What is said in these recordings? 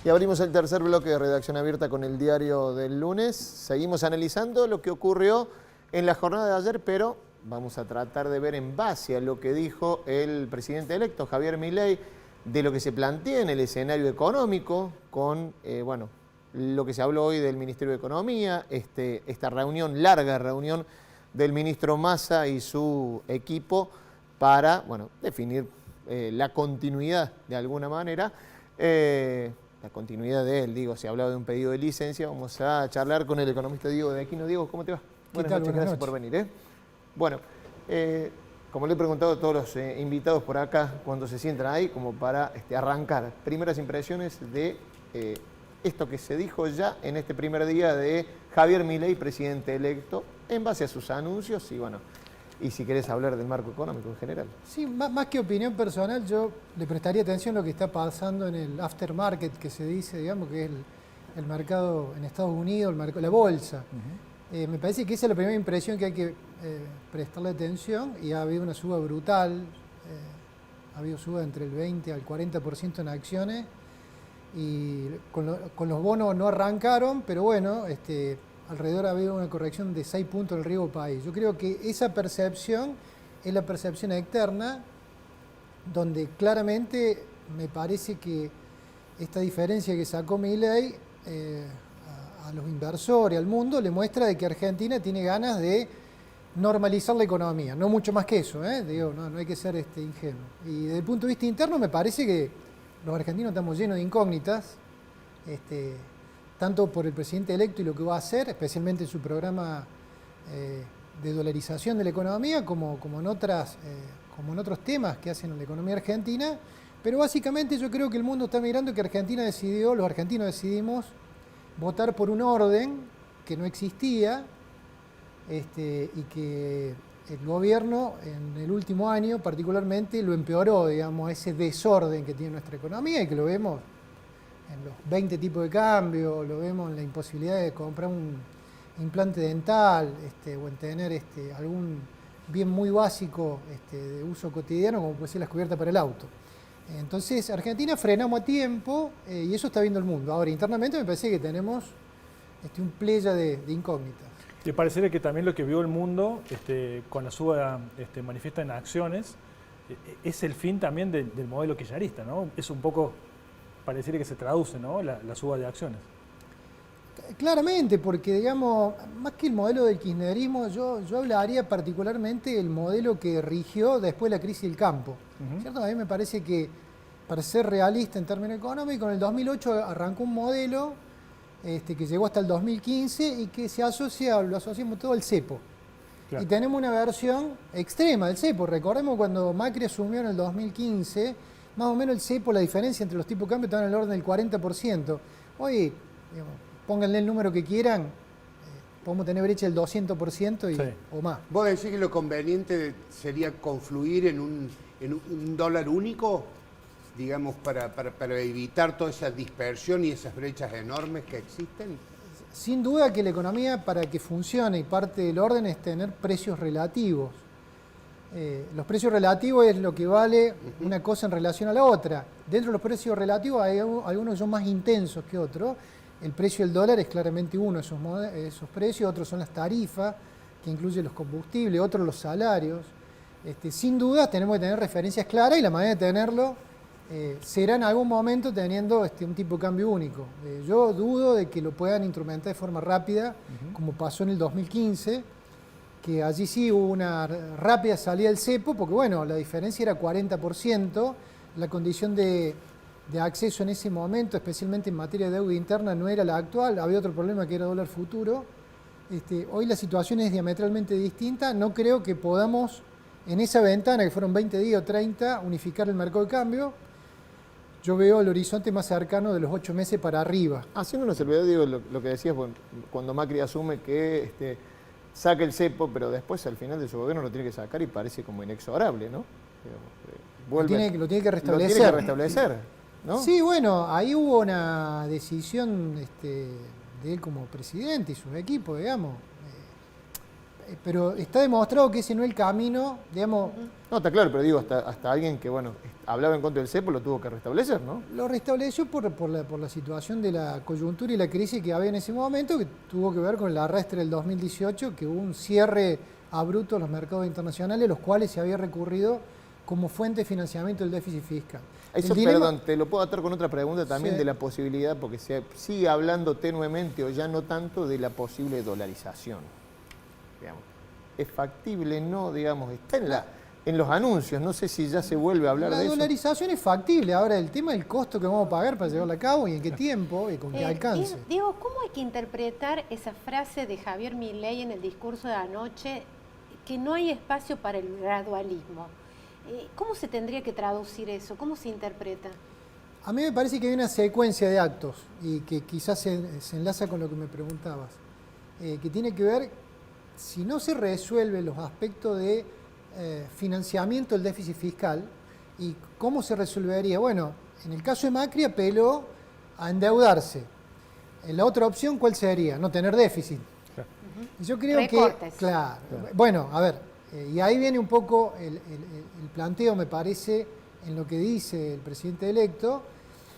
Y abrimos el tercer bloque de Redacción Abierta con el diario del lunes. Seguimos analizando lo que ocurrió en la jornada de ayer, pero vamos a tratar de ver en base a lo que dijo el presidente electo, Javier Milei, de lo que se plantea en el escenario económico con, lo que se habló hoy del Ministerio de Economía, esta reunión, larga reunión del ministro Massa y su equipo para, definir la continuidad de alguna manera. La continuidad de él, se ha hablado de un pedido de licencia. Vamos a charlar con el economista Diego de Aquino. Diego, ¿cómo te va? Buenas noches, gracias por venir. Bueno, como le he preguntado a todos los invitados por acá, cuando se sientan ahí, como para arrancar, primeras impresiones de esto que se dijo ya en este primer día de Javier Milei, presidente electo, en base a sus anuncios y si querés hablar del marco económico en general. Sí, más que opinión personal, yo le prestaría atención a lo que está pasando en el aftermarket, que se dice, digamos, que es el mercado en Estados Unidos, la bolsa. Me parece que esa es la primera impresión que hay que prestarle atención, y ha habido una suba brutal, ha habido suba entre el 20 al 40% en acciones, y con los bonos no arrancaron, pero bueno, alrededor ha habido una corrección de 6 puntos en el riesgo país. Yo creo que esa percepción es la percepción externa, donde claramente me parece que esta diferencia que sacó Milei a los inversores, al mundo, le muestra de que Argentina tiene ganas de normalizar la economía, no mucho más que eso, digo, no hay que ser ingenuo. Y desde el punto de vista interno me parece que los argentinos estamos llenos de incógnitas, tanto por el presidente electo y lo que va a hacer, especialmente en su programa de dolarización de la economía, como en otros temas que hacen en la economía argentina. Pero básicamente yo creo que el mundo está mirando que los argentinos decidimos votar por un orden que no existía, y que el gobierno en el último año particularmente lo empeoró, digamos, ese desorden que tiene nuestra economía, y que lo vemos en los 20 tipos de cambio, lo vemos en la imposibilidad de comprar un implante dental, o en tener algún bien muy básico de uso cotidiano, como puede ser las cubiertas para el auto. Entonces, Argentina frenamos a tiempo, y eso está viendo el mundo. Ahora, internamente me parece que tenemos un playa de incógnitas. ¿Te parecería que también lo que vio el mundo con la suba manifiesta en acciones es el fin también del modelo kirchnerista, ¿no? Es un poco, parecería que se traduce, ¿no? la suba de acciones. Claramente, porque digamos, más que el modelo del kirchnerismo, yo hablaría particularmente del modelo que rigió después de la crisis del campo. ¿Cierto? A mí me parece que, para ser realista en términos económicos, en el 2008 arrancó un modelo que llegó hasta el 2015 y que lo asociamos todo al cepo. Claro. Y tenemos una versión extrema del cepo. Recordemos cuando Macri asumió en el 2015, más o menos el cepo, la diferencia entre los tipos de cambio estaba en el orden del 40%. Hoy, digamos, pónganle el número que quieran, podemos tener brecha del 200% o más. ¿Vos decís que lo conveniente sería confluir en un dólar único, digamos, para evitar toda esa dispersión y esas brechas enormes que existen? Sin duda que la economía, para que funcione, y parte del orden es tener precios relativos. Los precios relativos es lo que vale una cosa en relación a la otra. Dentro de los precios relativos hay algunos que son más intensos que otros. El precio del dólar es claramente uno de esos precios, otros son las tarifas, que incluyen los combustibles, otros los salarios. Sin duda tenemos que tener referencias claras, y la manera de tenerlo será en algún momento teniendo un tipo de cambio único. Yo dudo de que lo puedan instrumentar de forma rápida, como pasó en el 2015, que allí sí hubo una rápida salida del cepo, porque bueno, la diferencia era 40%, la condición de acceso en ese momento, especialmente en materia de deuda interna, no era la actual, había otro problema que era dólar futuro. Hoy la situación es diametralmente distinta. No creo que podamos, en esa ventana, que fueron 20 días o 30, unificar el mercado de cambio. Yo veo el horizonte más cercano de los 8 meses para arriba. Haciendo una salvedad, digo, lo que decías, cuando Macri asume que saca el cepo, pero después al final de su gobierno lo tiene que sacar y parece como inexorable, ¿no? Lo tiene que restablecer. Lo tiene que restablecer, ¿no? Sí, bueno, ahí hubo una decisión de él como presidente y sus equipos, digamos. pero está demostrado que ese no es el camino, digamos, No, está claro, pero digo, hasta alguien que, bueno, hablaba en contra del cepo lo tuvo que restablecer, ¿no? lo restableció por la situación de la coyuntura y la crisis que había en ese momento, que tuvo que ver con el arrastre del 2018, que hubo un cierre abrupto de los mercados internacionales, los cuales se había recurrido como fuente de financiamiento del déficit fiscal. Eso, El dilema- perdón, te lo puedo atar con otra pregunta también Sí. de la posibilidad, porque se sigue hablando tenuemente o ya no tanto de la posible dolarización. Digamos. ¿Es factible? No, digamos, está en los anuncios, no sé si ya se vuelve a hablar La de eso. dolarización es factible. Ahora, el tema es el costo que vamos a pagar para llevarla a cabo y en qué tiempo y con qué alcance. Diego, ¿cómo hay que interpretar esa frase de Javier Milei en el discurso de anoche, que no hay espacio para el gradualismo? ¿Cómo se tendría que traducir eso? ¿Cómo se interpreta? A mí me parece que hay una secuencia de actos y que quizás se enlaza con lo que me preguntabas, que tiene que ver, si no se resuelven los aspectos de financiamiento del déficit fiscal, y cómo se resolvería. Bueno, en el caso de Macri apeló a endeudarse. En la otra opción, ¿cuál sería? No tener déficit. Y yo creo Recortes. que, claro, bueno, a ver, y ahí viene un poco el planteo, me parece, en lo que dice el presidente electo,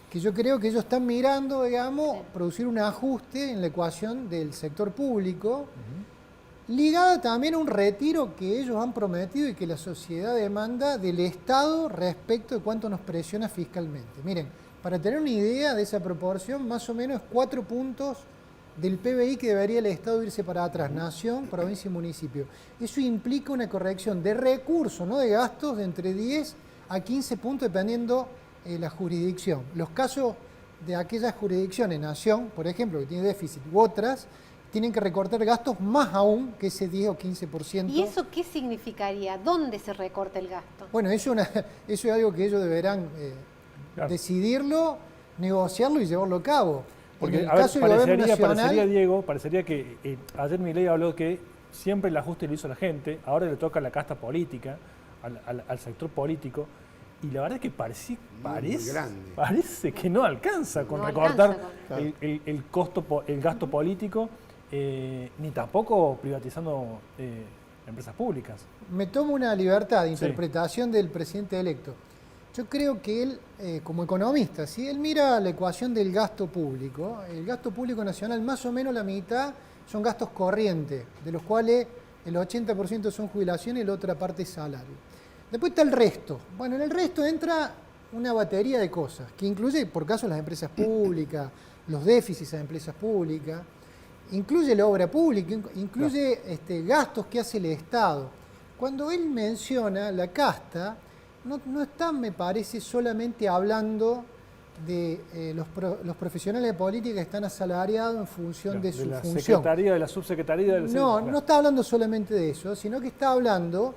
que yo creo que ellos están mirando, digamos, producir un ajuste en la ecuación del sector público, ligada también a un retiro que ellos han prometido y que la sociedad demanda del Estado respecto de cuánto nos presiona fiscalmente. Miren, para tener una idea de esa proporción, más o menos 4 puntos del PBI que debería el Estado irse para atrás, nación, provincia y municipio. Eso implica una corrección de recursos, no de gastos, de entre 10 a 15 puntos dependiendo la jurisdicción. Los casos de aquellas jurisdicciones, nación, por ejemplo, que tiene déficit, u otras, tienen que recortar gastos más aún que ese 10 o 15%. ¿Y eso qué significaría? ¿Dónde se recorta el gasto? Bueno, eso es algo que ellos deberán Claro. decidirlo, negociarlo y llevarlo a cabo. Porque, en el a ver, caso del gobierno nacional, parecería, Diego, parecería que ayer Milei habló que siempre el ajuste lo hizo la gente, ahora le toca a la casta política, al sector político, y la verdad es que grande. parece que no alcanza con No recortar alcanza el gasto político, ni tampoco privatizando empresas públicas. me tomo una libertad de Sí. interpretación del presidente electo. Yo creo que él, como economista, si él mira la ecuación del gasto público, el gasto público nacional, más o menos la mitad son gastos corrientes, de los cuales el 80% son jubilaciones y la otra parte es salario. Después está el resto. Bueno, en el resto entra una batería de cosas, que incluye, por caso, las empresas públicas, los déficits a empresas públicas, incluye la obra pública, incluye gastos que hace el Estado. Cuando él menciona la casta, no está, me parece, solamente hablando de los profesionales de política que están asalariados en función de su la función. secretaría, de la subsecretaría del No está hablando solamente de eso, sino que está hablando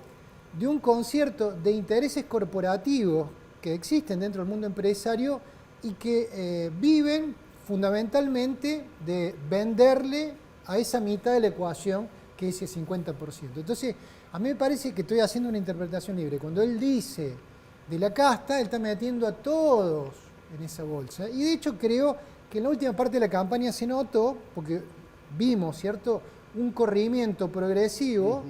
de un concierto de intereses corporativos que existen dentro del mundo empresario y que viven fundamentalmente de venderle a esa mitad de la ecuación que es ese 50%. Entonces, a mí me parece que estoy haciendo una interpretación libre. Cuando él dice de la casta, él está metiendo a todos en esa bolsa. Y de hecho creo que en la última parte de la campaña se notó, porque vimos, ¿cierto?, un corrimiento progresivo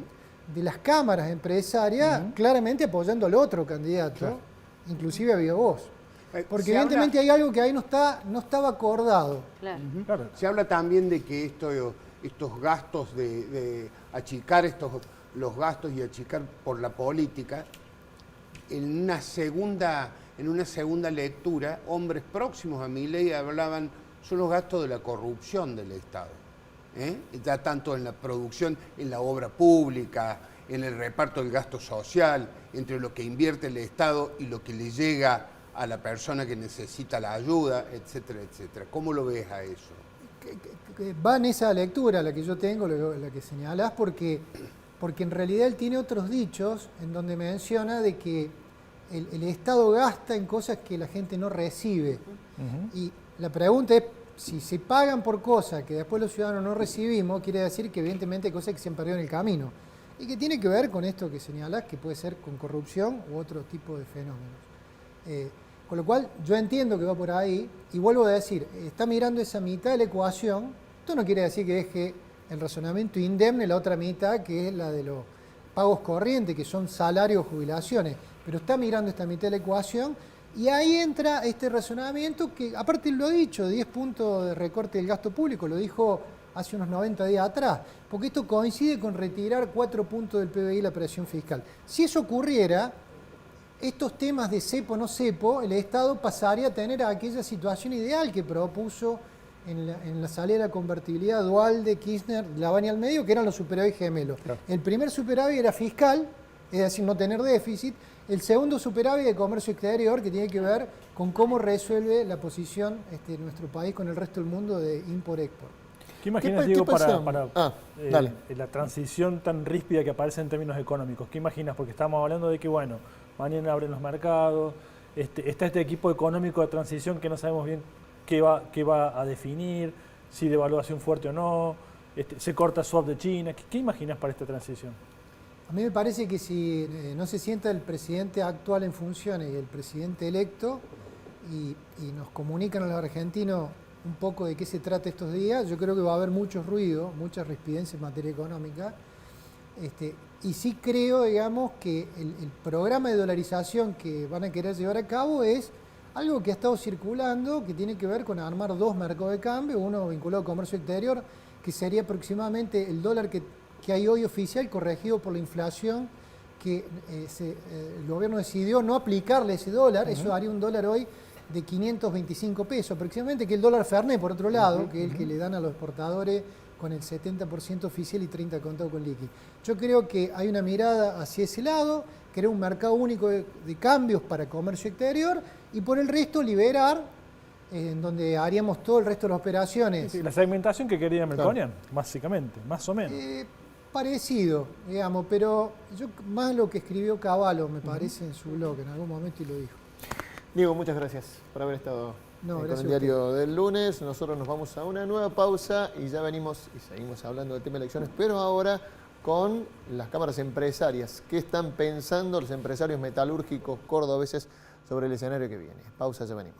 de las cámaras empresarias claramente apoyando al otro candidato, inclusive a Viva Voz. Porque Se evidentemente hay algo que ahí no estaba acordado. Claro. Claro. Se habla también de que estos gastos de achicar los gastos y achicar por la política, en una segunda lectura, hombres próximos a Milei hablaban, son los gastos de la corrupción del Estado. Ya tanto en la producción, en la obra pública, en el reparto del gasto social, entre lo que invierte el Estado y lo que le llega a la persona que necesita la ayuda, etcétera, etcétera. ¿Cómo lo ves a eso? Que va en esa lectura, la que yo tengo, la que señalás, porque en realidad él tiene otros dichos en donde menciona de que el Estado gasta en cosas que la gente no recibe. Y la pregunta es, si se pagan por cosas que después los ciudadanos no recibimos, quiere decir que evidentemente hay cosas que se han perdido en el camino. Y que tiene que ver con esto que señalás, que puede ser con corrupción u otro tipo de fenómenos. Con lo cual, yo entiendo que va por ahí, y vuelvo a decir, está mirando esa mitad de la ecuación. Esto no quiere decir que deje el razonamiento indemne, la otra mitad que es la de los pagos corrientes, que son salarios, jubilaciones. Pero está mirando esta mitad de la ecuación y ahí entra este razonamiento que, aparte lo ha dicho, 10 puntos de recorte del gasto público, lo dijo hace unos 90 días atrás, porque esto coincide con retirar 4 puntos del PBI la presión fiscal. Si eso ocurriera, estos temas de cepo o no cepo, el Estado pasaría a tener aquella situación ideal que propuso en la salida de la convertibilidad dual de Kirchner, Lavagna al medio, que eran los superávit gemelos. Claro. El primer superávit era fiscal, es decir, no tener déficit. El segundo superávit de comercio exterior, que tiene que ver con cómo resuelve la posición de nuestro país con el resto del mundo de import-export. ¿Qué imaginas, Diego, para la transición tan ríspida que aparece en términos económicos? ¿Qué imaginas? Porque estamos hablando de que, bueno, mañana abren los mercados, está este equipo económico de transición que no sabemos bien qué va a definir, si devaluación fuerte o no, se corta swap de China. ¿Qué imaginas para esta transición? A mí me parece que si no se sienta el presidente actual en funciones y el presidente electo y nos comunican a los argentinos un poco de qué se trata estos días, yo creo que va a haber mucho ruido, mucha rispidencia en materia económica. Y sí creo, digamos, que el programa de dolarización que van a querer llevar a cabo es algo que ha estado circulando, que tiene que ver con armar 2 mercados de cambio, uno vinculado al comercio exterior, que sería aproximadamente el dólar que hay hoy oficial, corregido por la inflación, que el gobierno decidió no aplicarle ese dólar, eso haría un dólar hoy de 525 pesos aproximadamente, que el dólar Fernet, por otro lado, que es el que le dan a los exportadores con el 70% oficial y 30% contado con liqui. Yo creo que hay una mirada hacia ese lado, crear un mercado único de cambios para comercio exterior y por el resto liberar, en donde haríamos todo el resto de las operaciones. Sí, la segmentación que quería Melconian, básicamente, más o menos. Parecido, digamos, pero yo más lo que escribió Cavallo, me parece, en su blog, en algún momento y lo dijo. Diego, muchas gracias por haber estado con el diario del lunes. Nosotros nos vamos a una nueva pausa y ya venimos y seguimos hablando del tema de elecciones, pero ahora con las cámaras empresarias. ¿Qué están pensando los empresarios metalúrgicos cordobeses sobre el escenario que viene? Pausa, ya venimos.